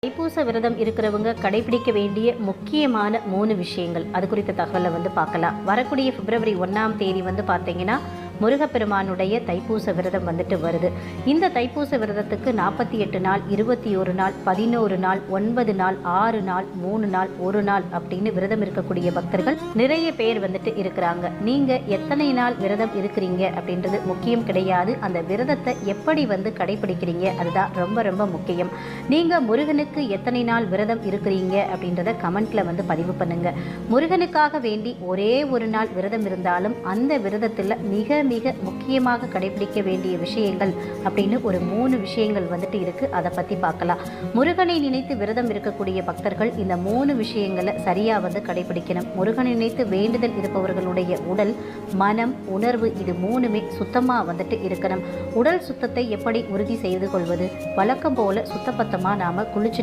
தைப்பூச விரதம் இருக்கிறவங்க கடைபிடிக்க வேண்டிய முக்கியமான 3 விஷயங்கள், அது குறித்த தகவலை பார்க்கலாம். வரக்கூடிய பிப்ரவரி 1ஆம் தேதி பார்த்தீங்கன்னா முருகப்பெருமானுடைய தைப்பூச விரதம் வருது. இந்த தைப்பூச விரதத்துக்கு 48 நாள், 21 நாள், 11 நாள், 9 நாள், 6 நாள், 3 நாள், 1 நாள் அப்படின்னு விரதம் இருக்கக்கூடிய பக்தர்கள் நிறைய பேர் இருக்கிறாங்க. நீங்க எத்தனை நாள் விரதம் இருக்கிறீங்க அப்படின்றது முக்கியம் கிடையாது. அந்த விரதத்தை எப்படி கடைபிடிக்கிறீங்க அதுதான் ரொம்ப ரொம்ப முக்கியம். நீங்க முருகனுக்கு எத்தனை நாள் விரதம் இருக்கிறீங்க அப்படின்றத கமெண்ட்ல பதிவு பண்ணுங்க. முருகனுக்காக வேண்டி ஒரே ஒரு நாள் விரதம் இருந்தாலும் அந்த விரதத்தில் மிக மிக முக்கியமாக கடைபிடிக்க வேண்டிய விஷயங்கள் அப்படின்னு ஒரு 3 விஷயங்கள் இருக்கு. அதை பற்றி பார்க்கலாம். முருகனை நினைத்து விரதம் இருக்கக்கூடிய பக்தர்கள் இந்த 3 விஷயங்களை சரியா கடைபிடிக்கணும். முருகனை நினைத்து வேண்டுதல் இருப்பவர்களுடைய உடல், மனம், உணர்வு இது 3மே சுத்தமா இருக்கணும். உடல் சுத்தத்தை எப்படி உறுதி செய்து கொள்வது? வழக்கம் போல சுத்தபத்தமா நாம குளிச்சு